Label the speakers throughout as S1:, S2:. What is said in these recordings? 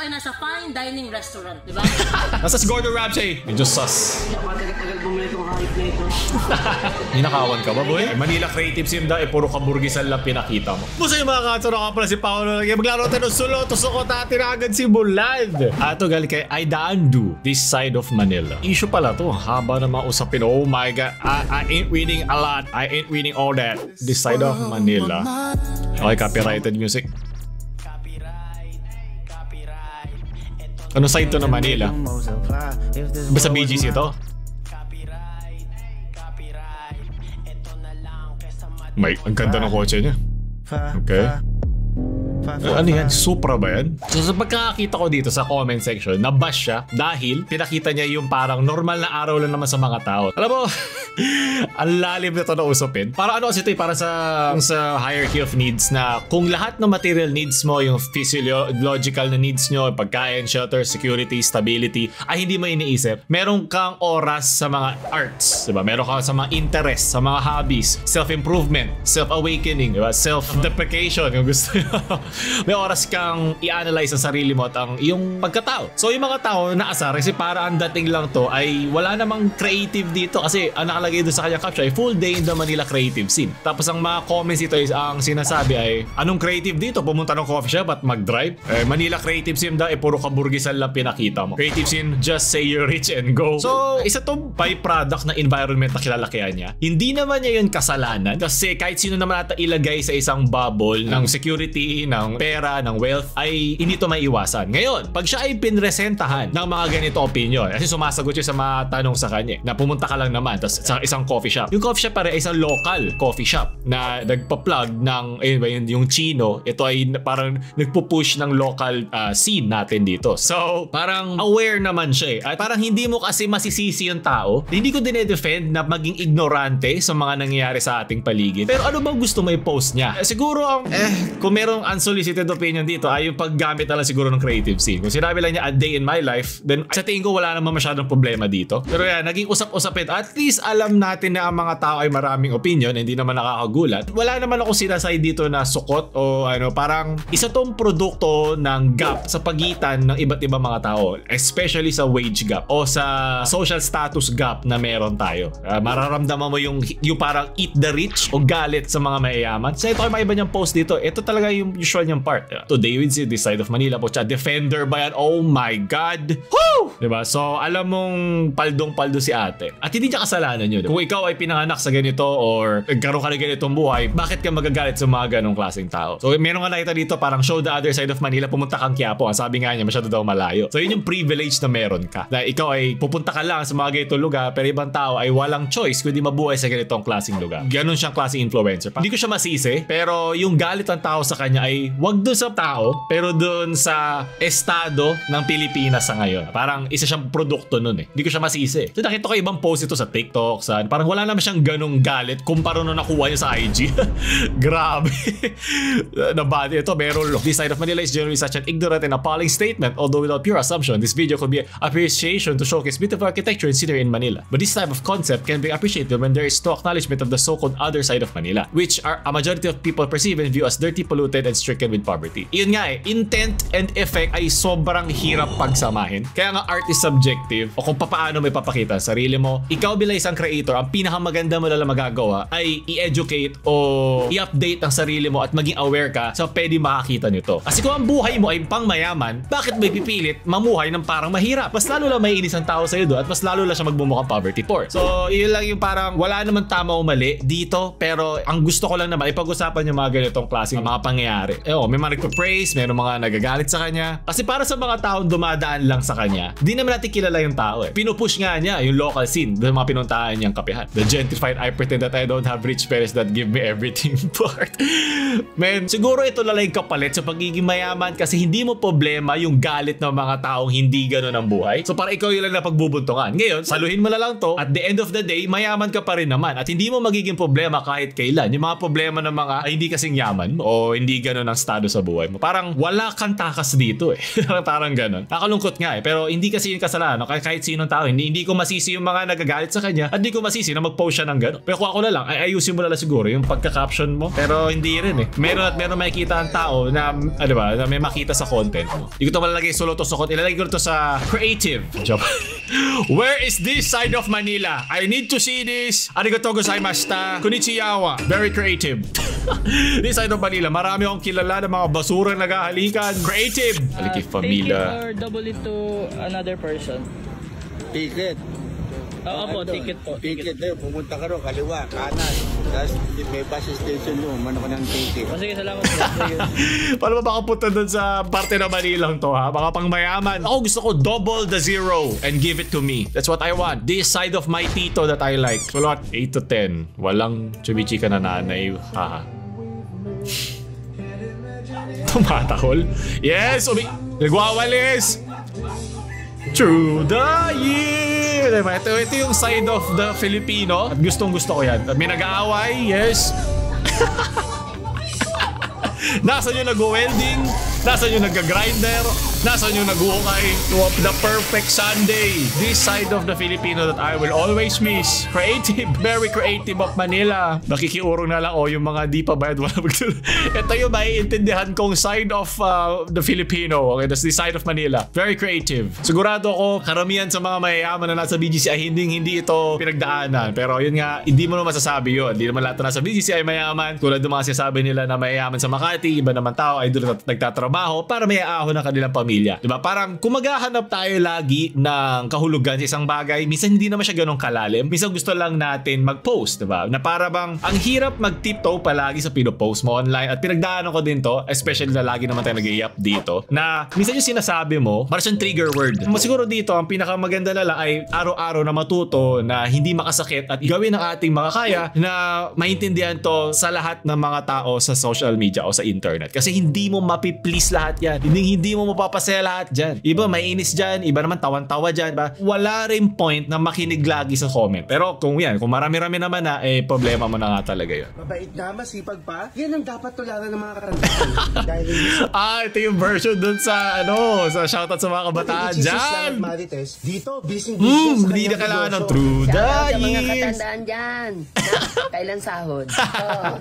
S1: ay nasa fine dining restaurant, di ba?
S2: Nasa si Gordon Ramsay. Medyo sus.
S3: Matagal-tagal bumili itong hype na ito.
S2: Ninakawan ka ba, boy? Manila Creative Sim daw, puro kaburgisan lang pinakita mo. Musa yung mga katsura ka pala si Paolo. Maglaro tayo ng sulo, tusok ko tatin agad si Bulad. Ito galing kay Aidaandu, This Side of Manila. Issue pala to, haba na mga usapin. Oh my God, I ain't reading a lot. I ain't reading all that. This Side of Manila. Okay, copyrighted music. Ano side to na Manila? Ba sa BGC ito? May, ang ganda ng kotse niya. Okay. Ano yan? Supra ba yan? So sa pagkakakita ko dito sa comment section, nabash siya dahil pinakita niya yung parang normal na araw lang naman sa mga tao. Alam mo, ang lalim nito na usapin. Para ano kasi ito para sa hierarchy of needs na kung lahat ng material needs mo, yung physiological na needs nyo, pagkain, shelter, security, stability, ay hindi mo iniisip. Meron kang oras sa mga arts, diba? Meron kang sa mga interests, sa mga hobbies, self-improvement, self-awakening, diba? Self-deprecation, yung gusto nyo. May oras kang i-analyze ang sarili mo at ang iyong pagkatao. So yung mga tao naasar kasi para ang dating lang to ay wala namang creative dito kasi ang nakalagay doon sa kanyang caption ay full day in the Manila creative scene. Tapos ang mga comments dito is ang sinasabi ay anong creative dito? Pumunta ng coffee shop at mag-drive? Manila creative scene daw puro kaburgisan lang pinakita mo. Creative scene, just say you're rich and go. So isa tong byproduct na environment na kilalakihan niya. Hindi naman niya yun kasalanan kasi kahit sino naman ata ilagay sa isang bubble ng security, ng pera, ng wealth ay hindi to maiiwasan. Ngayon, pag siya ay pinresentahan ng mga ganito opinion, kasi sumasagot siya sa mga tanong sa kanya na pumunta ka lang naman tas sa isang coffee shop. Yung coffee shop pare ay isang local coffee shop na nagpa-plug ng yung Chino. Ito ay parang nagpo-push ng local scene natin dito. So, parang aware naman siya at parang hindi mo kasi masisisi yung tao. Hindi ko dinedefend na maging ignorante sa mga nangyayari sa ating paligid. Pero ano bang gusto mo i-post niya? Siguro ang kung merong unsolicited opinion dito ay yung paggamit na lang siguro ng creative scene. Kung sinabi lang niya a day in my life, then sa tingin ko wala naman masyadong problema dito. Pero yan, naging usap-usapin. At least alam natin na ang mga tao ay maraming opinion, hindi naman nakakagulat. Wala naman ako sinasay dito na sukot o ano, parang isa tong produkto ng gap sa pagitan ng iba't ibang mga tao, especially sa wage gap o sa social status gap na meron tayo. Mararamdaman mo yung parang eat the rich o galit sa mga mayayaman. So ito ay mga iba niyang post dito. Ito talaga yung usual niyang part. Today with This Side of Manila po siya. Defender ba yan? Oh my God! Woo! Diba? So alam mong paldong-paldo si ate. At hindi niya kasalanan yun. Kung ikaw ay pinanganak sa ganito or nagkaroon ka na ganitong buhay, bakit ka magagalit sa mga ganong klaseng tao? So meron nga nakita dito parang show the other side of Manila, pumunta kang Quiapo. Ang sabi nga niya, masyado daw malayo. So yun yung privilege na meron ka. Na ikaw ay pupunta ka lang sa mga ganitong lugar pero ibang tao ay walang choice kundi mabuhay sa ganitong klaseng lugar. Ganon siyang klaseng influencer. Hindi ko siya masisi pero yung galit ng tao sa kanya ay wag doon sa tao pero doon sa estado ng Pilipinas sa ngayon. Parang isa siyang produkto nun eh. Hindi ko siya masisi. So nakita ko ibang post ito sa TikTok, parang wala naman siyang ganong galit kumpara nung nakuha niya sa IG. Grabe. Nabati ito, meron lo. This Side of Manila is generally such an ignorant and appalling statement, although without pure assumption, this video could be appreciation to showcase beautiful architecture and scenery in Manila. But this type of concept can be appreciated when there is no acknowledgement of the so-called other side of Manila, which are a majority of people perceive and view as dirty, polluted, and stricken with poverty. Yun nga intent and effect ay sobrang hirap pagsamahin. Kaya nga art is subjective o kung paano may papakita sa sarili mo. Ikaw bilang isang creator, ang pinakamaganda mo lang magagawa ay i-educate o i-update ang sarili mo at maging aware ka sa pwede makakita nito. Kasi kung ang buhay mo ay pang mayaman, bakit may pipilit mamuhay ng parang mahirap? Mas lalo lang may inis ang tao sa'yo doon at mas lalo lang siya magbumukhang poverty poor. So yun lang yung parang wala naman tama o mali dito, pero ang gusto ko lang naman ipag-usapan yung mga ganitong klaseng mga pangyayari. May mga nagpa-praise, mayroong mga nagagalit sa kanya. Kasi para sa mga taong dumadaan lang sa kanya, di naman natin kilala yung tao eh. Pinupush nga niya yung local scene doon mga pinuntahan niyang kapihan. The gentrified I pretend that I don't have rich parents that give me everything part. Man, siguro ito lang yung kapalit sa pagiging mayaman kasi hindi mo problema yung galit ng mga taong hindi ganun ang buhay. So para ikaw yung lang na pagbubuntungan. Ngayon, saluhin mo na lang to. At the end of the day, mayaman ka pa rin naman. At hindi mo magiging problema kahit kailan. Yung mga problema ng mga hindi kasing yaman o hindi ganun ang estado sa buhay mo. Parang wala kang takas dito eh. Parang ganun. Nakalungkot nga eh. Pero hindi kasi yung kasalanan. Kahit sinong tao. Hindi ko masisi yung mga nagagalit sa kanya at hindi ko masisi na na mag-post siya ng gano'n. Pero kung ako na lang, ay ayusin mo na lang siguro yung pagka-caption mo. Pero hindi rin eh. Meron makikita ang tao na, ano ba, na may makita sa content mo. Hindi ko ito malalagay solo to sa content. Ilalagay ko ito sa creative. Job. Where is this side of Manila? I need to see this. Arigatou gozaimashita. Konnichiwa. Very creative. This side of Manila. Marami akong kilala ng mga basurang naghahalikan. Creative. Haliki familia.
S4: Ticket or double it to another person?
S5: Ticket.
S4: Oo po, ticket po.
S5: Ticket na yun. Pumunta ka ro, kaliwa, kanan. Tapos may bus station doon. Mano ka ng ticket.
S4: O sige, salamat po.
S2: Paano ba makapunta dun sa parte na Manila to ha? Baka pang mayaman. Ako gusto ko double the zero and give it to me. That's what I want. This side of my tito that I like. So what? 8 to 10. Walang chubichika na nanay. Haha. Tumatakol. Yes! Nagwawalis! Through the year! Diba? Ito yung side of the Filipino. At gustong gusto ko yan. At may nag-aaway, yes. Nasaan yung nag-welding? Nasaan yung nag-grinder? Nasaan yung nag-ukay? The perfect Sunday. This side of the Filipino that I will always miss. Creative. Very creative of Manila. Nakikiurong na lang, yung mga di pa bayad. Ito yung maiintindihan kong side of the Filipino. Okay, that's the side of Manila. Very creative. Sigurado ako, karamihan sa mga mayayaman na nasa BGC ay hindi ito pinagdaanan. Pero yun nga, hindi mo naman masasabi yun. Hindi naman lahat na nasa BGC ay mayaman. Tulad ng mga sinasabi nila na mayayaman sa Makati, iba naman tao ay doon nagtatrabaho para mayaahon ng kanilang pamilya. Diba? Parang kung maghahanap tayo lagi ng kahulugan sa isang bagay, minsan hindi naman siya ganun kalalim. Minsan gusto lang natin mag-post, diba? Na para bang ang hirap mag-tiptoe palagi sa pinopost mo online. At pinagdaanan ko din to, especially na lagi naman tayo nag-i-up dito, na minsan yung sinasabi mo, parang siyang trigger word. Siguro dito, ang pinakamaganda na lang ay araw-araw na matuto na hindi makasakit at gawin ng ating makakaya na maintindihan to sa lahat ng mga tao sa social media o sa internet. Kasi hindi mo mapi-please lahat yan. Hindi mo mapapasaya lahat dyan. Iba mainis dyan, iba naman tawan-tawa dyan. Ba? Wala rin point na makinig lagi sa comment. Pero kung marami-rami naman na, problema mo na nga talaga yun.
S6: Mabait na, masipag pa. Yan ang dapat tularan ng mga karandaan. Dahil
S2: ito yung version dun sa, sa shoutout sa mga kabataan dyan.
S6: Dito, busy
S2: hindi na kailangan ng true
S7: Sa mga
S2: years.
S7: katandaan dyan. Kailan sahod?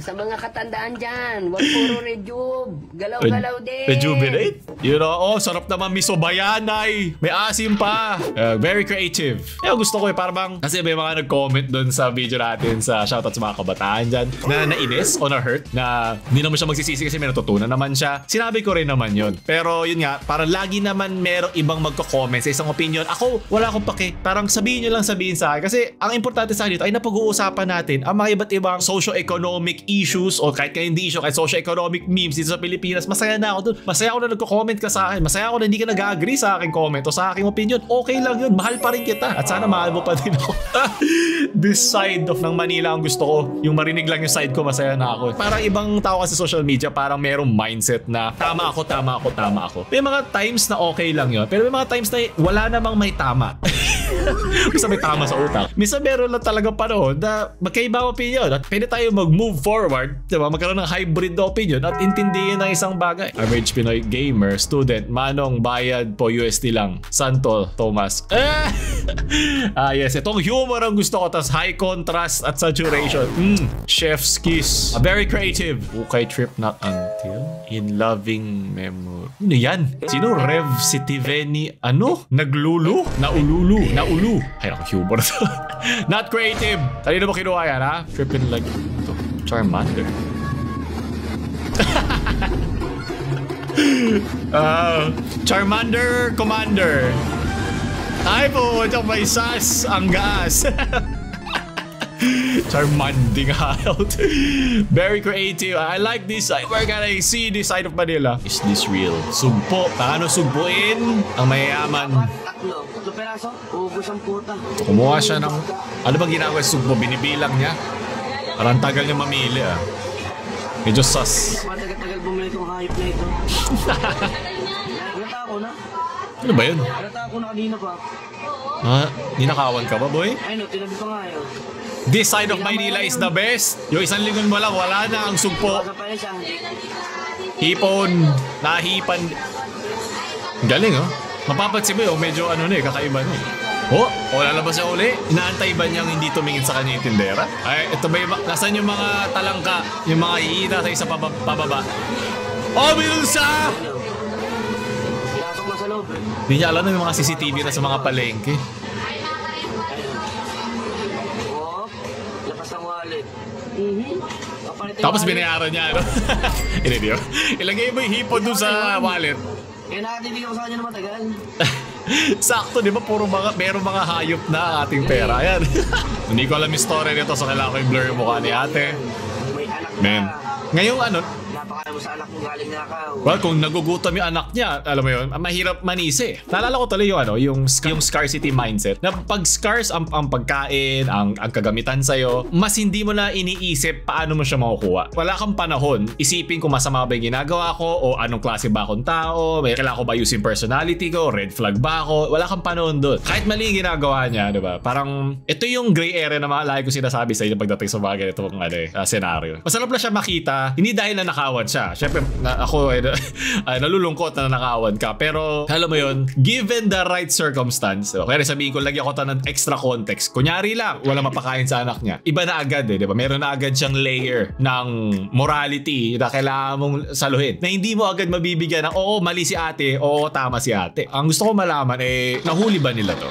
S7: Sa mga katandaan dyan. Huwag puro rejuve. Galaw-galaw din.
S2: Rejuvenate? Sarap naman miso bayanay. May asim pa. Very creative. Gusto ko para bang, kasi may mga nag-comment dun sa video natin sa shoutout sa mga kabataan dyan na nainis o na-hurt na hindi naman siya magsisisi kasi may natutunan naman siya. Sinabi ko rin naman yun. Pero yun nga, parang lagi naman merong ibang magko-comment sa isang opinion. Ako, wala akong pake. Parang sabihin nyo lang sabihin sa akin. Kasi ang importante sa akin dito ay napag-uusapan natin ang mga iba't ibang socio-economic issues o kahit hindi issue, kahit socio-economic memes dito sa Pilipinas. Masaya na ako dun. Masaya ako na nagko-comment ka sa akin. Masaya ako na hindi ka nag-agree sa aking comment o sa aking opinion. Okay lang yun. Mahal pa rin kita. At sana mahal mo pa din ako. This side of ng Manila ang gusto ko. Yung marinig lang yung side ko, masaya na ako. Parang ibang tao kasi sa social media, parang merong mindset na tama ako. May mga times na okay lang yun. Pero may mga times na wala namang may tama. Basta may tama sa utak. Minsan meron lang talaga panahon na magkaiba opinion at pwede tayo mag-move forward, diba? Magkaroon ng hybrid na opinion at intindihin ng isang bagay. Average Pinoy gamer, student, manong bayad po USD lang. Santo Thomas. Yes, itong humor ang gusto ko, tas high contrast at saturation. Chef's kiss. Very creative. Okay trip not until in loving memory. Ano yan? Sino? Rev Sitiveni? Naglulu? Naululu? Naulu? Ay, ako humor to. Not creative. Kanina mo kinuha yan, ha? Tripping like ito. Charmander. Charmander Commander. Ay po, tsaka may sas ang gas. Charmanding out. Very creative. I like this. Where can I see this side of Manila? Is this real? Sugpo. Paano sugpuin ang mayayaman?
S3: Tatlo peraso. Ubus ang puta.
S2: Kumuha siya ng... Ano bang ginagawa sa sugpo? Binibilang niya? Parang tagal niya mamili, Medyo sus.
S3: Matagal-tagal bumili itong hype na ito. Halata ako na.
S2: Ano ba yun?
S3: Halata ako na kanina pa.
S2: Ninakawan ka ba, boy?
S3: Ay no, tinabi pa nga yun.
S2: This side of Maynila is the best. Yung isang linggon mo lang, wala na ang sugpo.
S3: Baka pa yun siya.
S2: Hipon. Nahipan. Galing, Mapapansin mo medyo kakaiba na Oh, lalabas siya uli. Inaantay ba niyang hindi tumingin sa kanya yung tindera? Ay, ito ba yung... Nasaan yung mga talangka? Yung mga iina sa isa pababa? Oh, meron siya!
S3: Pinasok na sa loob.
S2: Hindi niya alam na yung mga CCTV na sa mga palengke.
S3: Oo. Lapas ng wallet.
S2: Tapos binayaran niya, ano? Hindi, ilagay mo yung hipon dun sa wallet.
S3: Eh, nakatibig ako sa kanya na matagal.
S2: Sakto, di ba? Merong mga hayop na ang ating pera. Ayan. Hindi ko alam yung story nito, so kailangan ko i-blur yung mukha ni ate.
S3: May anak na.
S2: Men. Ngayong ano,
S3: Napakala mo sa anak mong galing nakaw.
S2: well, kung nagugutom yung anak niya, alam mo yun, mahirap manisi. Naalala ko tuloy yung scarcity mindset. Na pag scarce ang pagkain, ang kagamitan sa'yo, mas hindi mo na iniisip paano mo siya makukuha. Wala kang panahon, isipin kung masama ba yung ginagawa ko o anong klase ba akong tao, kailangan ko ba using personality ko, red flag ba ako, wala kang panahon doon. Kahit mali yung ginagawa niya, di ba? Parang, ito yung gray area na lagi ko sinasabi sa inyo pagdating sa mga ganitong scenario. Masarap na siya makita, hindi dahil na nakawan siya. Siyempre, ako nalulungkot na nakawan ka. Pero, alam mo yun, given the right circumstance, kaya sabihin ko, lagyan ko ng extra context. Kunyari lang, wala mapakain sa anak niya. Iba na agad di ba? Meron na agad siyang layer ng morality na kailangan mong saluhin. Na hindi mo agad mabibigyan ng, oo, mali si ate, oo, tama si ate. Ang gusto ko malaman, nahuli ba nila to?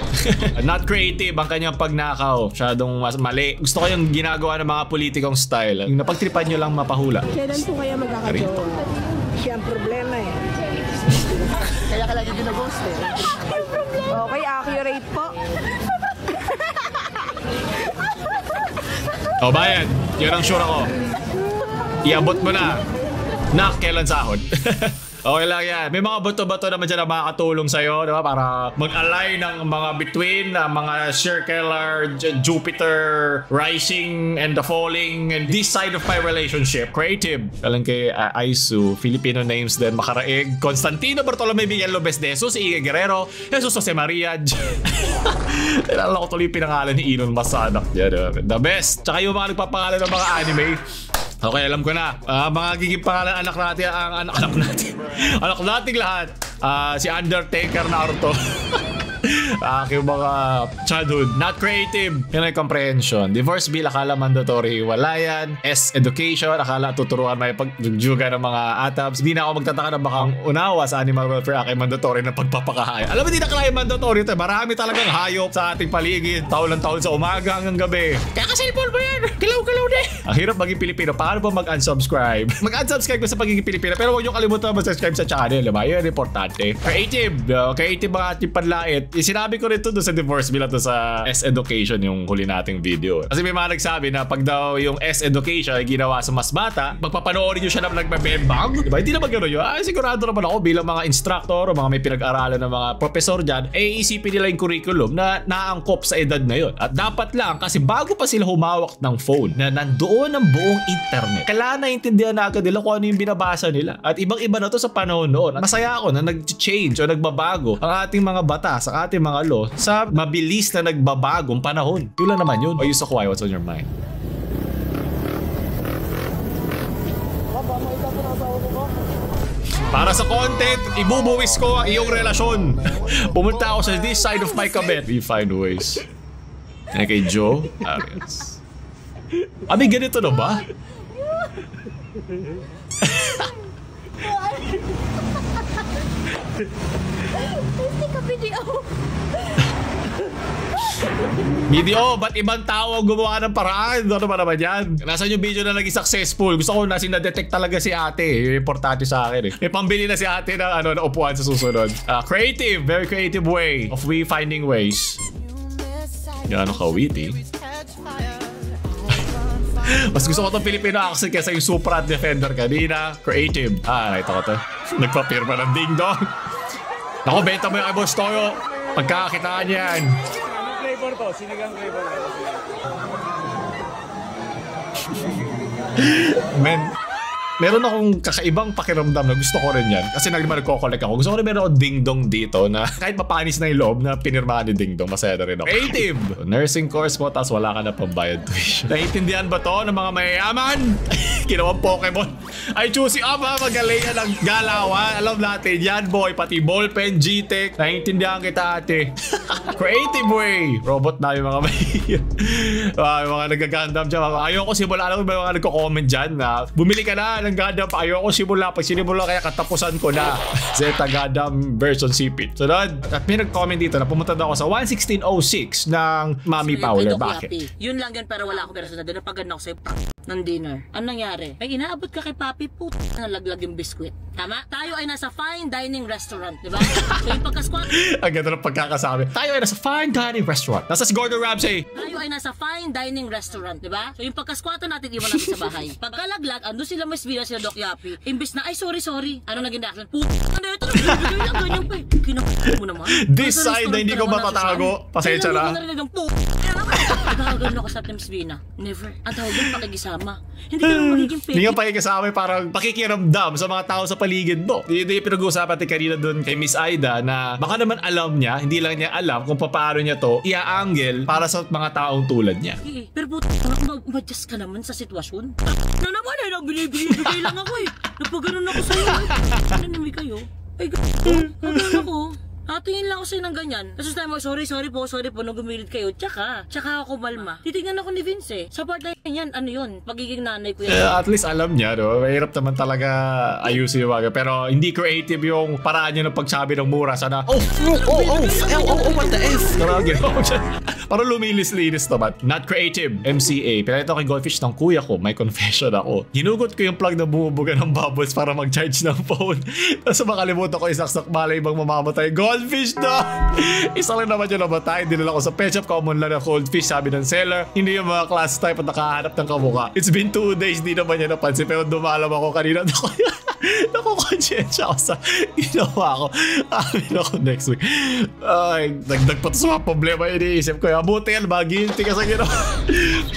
S2: Not creative ang kanyang pagnakaw. Masyadong mali. Gusto ko yung ginagawa ng mga politikong style. Yung napagtripan nyo lang mapahula.
S8: Kailan po kaya magkakajowa? Siya ang problema eh.
S7: Kaya ka lagi ginaghost eh.
S8: Okay, accurate po.
S2: O bayan, yun ang sure ako. Iabot mo na. Nak, kailan sahod? Okay lang yan. May mga bato-bato naman dyan na makakatulong sa'yo, di ba? Para mag-align ng mga between, mga circular Jupiter rising and the falling and this side of my relationship. Creative. Kalang kay Aisu, Filipino names din, Makaraig, Constantino Bartolome Miguel Lopez de Jesus, Ige Guerrero, Jesus Jose Maria. Nalala ko tuloy yung pinangalan ni Elon Musk sa anak niya. The best. Tsaka yung mga nagpapangalan ng mga anime. Okay, alam ko na. Mga giging pangalan anak natin, ang anak natin. Anak nating lahat. Si Undertaker Naruto. Aking mga childhood. Not creative. Yun ay comprehension. Divorce bill, akala mandatory. Wala yan. S, education. Akala tuturuan may pagjuga ng mga atabs. Hindi na ako magtataka na bakang unawa sa Animal Welfare Act ay mandatory na pagpapakahay. Alam mo, hindi na kaya mandatory ito. Marami talagang hayop sa ating paligid. Taon-taon sa umaga hanggang gabi. Kaya ka-cellphone mo yan. Kilaw-kilaw din. Ang hirap maging Pilipino. Paano ba mag-unsubscribe? Mag-unsubscribe ko sa pagiging Pilipino. Pero huwag nyo kalimutan mag-subscribe sa channel. Diba? Yun importante. Creative. Creative ang ating panlait. Sinabi ko rin ito doon sa divorce bill at sa S-Education yung huli nating video. Kasi may mga nagsabi na pag daw yung S-Education ay ginawa sa mas bata, magpapanoorin nyo siya na nagbebembang. Diba? Hindi naman gano'n yun. Sigurado naman ako bilang mga instructor o mga may pinag-aralan ng mga professor dyan, isipin nila yung curriculum na naangkop sa edad na yun. At dapat lang, kasi bago pa sila humawak ng phone na nandoon ang buong internet, kailangan naiintindihan na agad nila kung ano yung binabasa nila. At ibang-iba na to sa panahon noon. Masaya ako na nag-change o nagbabago ang ating mga batas, ang ating mga law sa mabilis na nagbabagong panahon. Yun lang naman yun. O Yuso Kawai, what's on your mind? Para sa content, ibubuwis ko ang iyong relasyon. Pumunta ako sa this side of my kabet. We find ways. Yan kay Joe Arias. May ganito na ba?
S8: Hindi ka video.
S2: Video, ba't ibang tao ang gumawa ng paraan? Ano ba naman yan? Nasaan yung video na naging successful? Gusto ko na sinadetect talaga si ate. Importante sa akin eh. May pambili na si ate ng na upuan sa susunod. Creative, very creative way of we finding ways. Yan ang kawiti. Mas gusto ko itong Filipino accent kaysa yung Supra at Defender kanina. Creative. Nakita ko to. Nagpapirma ng ding-dong. Naku, benta mo yung kay Boss Toyo. Pagkakakitaan yan.
S4: Anong flavor to? Sinigang flavor.
S2: Men, meron akong kakaibang pakiramdam na gusto ko rin yan. Kasi nagko-collect ako. Gusto ko rin meron ako ding-dong dito na kahit mapanis na yung loob na pinirmahan ni Ding Dong, masaya na rin ako. Creative! Nursing course mo, tapos wala ka na pambayad tuition. Naiintindihan ba to ng mga mayayaman? Kinawang Pokemon. I choose you up ha, magaling yan ang galawan. Alam natin yan boy, pati ballpen, G-Tech. Naiintindihan kita ate. Creative way. Robot na yung mga yung mga nagagandam dyan. Ayoko simula. Alam mo ba yung mga nagko-comment dyan na bumili ka na ng Gundam. Ayoko simula. Pag sinimula kaya katapusan ko na. Zeta Gundam version CP. So doon, at may nag-comment dito na pumunta daw ako sa 11606 ng Mami Powler. Bakit?
S1: Yun lang yun, pero wala akong pera sa doon. Napaganda ako sa'yo ng dinner. Anong nangyari? Ay, inaabot ka kay Papi, nalaglag yung biskwit. Tama? Tayo ay nasa fine dining restaurant, di ba? So yung pagka-squat...
S2: Ang ganda ng pagkakasabi. Tayo ay nasa fine dining restaurant. Nasa si Gordon Ramsay.
S1: Tayo ay nasa fine dining restaurant, di ba? So yung pagka-squat natin, iwan natin sa bahay. Pagkalaglag, ando sila Miss Vina, sila Doc Yapi. Imbis na, ay sorry. Ano naging reaction? Ano ito? Nabibigay lang ganyan pa eh. Kinakita mo naman.
S2: This side na hindi ko matatago. Pasensya na.
S1: Nagkakagan ako sa Miss Vina. Never. Ang tawag yung pakigisama. Hindi ka lang magiging peki.
S2: Hindi nga pakikisama, parang pakikiramdam sa mga tao sa paligid mo. Hindi yung pinag-uusapan natin kanina doon kay Miss Aida na baka naman alam niya, hindi lang niya alam kung paano niya to ia-angle para sa mga taong tulad niya.
S1: Pero mag-adjust ka naman sa sitwasyon. Na naman eh, binibigay lang ako eh. Napaganon ako sa'yo. Nanimig kayo. Ay, gano'n ako. Tingin lang ako sa'yo ng ganyan. Tapos tayo mo, sorry po, nung gumilit kayo. Tsaka ako malma. Titignan ako ni Vince eh. Sa part na yan, ano yun? Pagiging nanay ko yan.
S2: At least alam niya, no? Mahirap naman talaga ayusin yung mga. Pero hindi creative yung paraan niya ng pagsabi ng mura. Sana, what the F? Parang lumilis-linis naman. Not creative. MCA. Pinalito kay Goldfish ng kuya ko. May confession ako. Ginugot ko yung plug na bumubuga ng bubbles para mag-charge ng phone. Tapos makalimutan ko isaksak malay ibang mamamatay. Goldfish na! Isa lang naman yung namatay. Dinala ko sa pet shop. Common lang na goldfish. Sabi ng seller, hindi yung mga class type at nakahanap ng kamukha. It's been 2 days. Di naman niya napansin. Pero dumalam ako kanina. Nakukonsensya ako sa ginawa ko. Amin ako next week. Ay, dagdag pa to sa mga problema iniisip ko. Buti yan, maginti ka sa ginawa.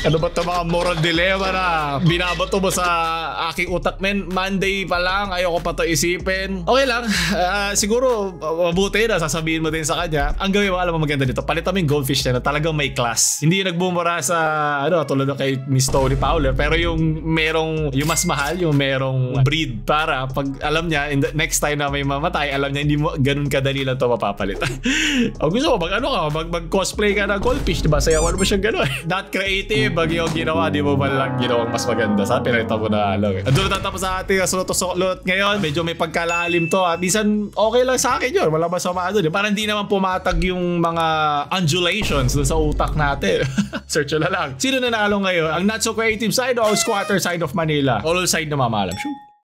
S2: Ano ba ito mga moral dilemma na binabato mo sa aking utak, men? Monday pa lang, ayoko pa to isipin. Okay lang, siguro mabuti na sasabihin mo din sa kanya. Ang gawin mo, alam mo maganda dito, palitan mo yung goldfish na talagang may class. Hindi yung nagbumura sa, tulad ng kay Miss Tony Powler, pero yung merong, yung mas mahal, yung merong breed para pag alam niya, next time na may mamatay, alam niya hindi mo ganun kadali lang to mapapalitan. O gusto mo, mag-cosplay ka ng goldfish, diba? Sayawan mo siyang gano'n. Not creative, pag yung ginawa, di mo ba lang ginawang mas maganda. Sa pinalita mo na lang. Doon tatapos sa ating sulot ngayon. Medyo may pagkalalim to. At minsan, okay lang sa akin yun. Wala masama doon. Parang hindi naman pumatag yung mga undulations doon sa utak natin. Search na lang. Sino na nanalo ngayon? Ang not so creative side o squatter side of Manila? All side na mamalam. Shoot.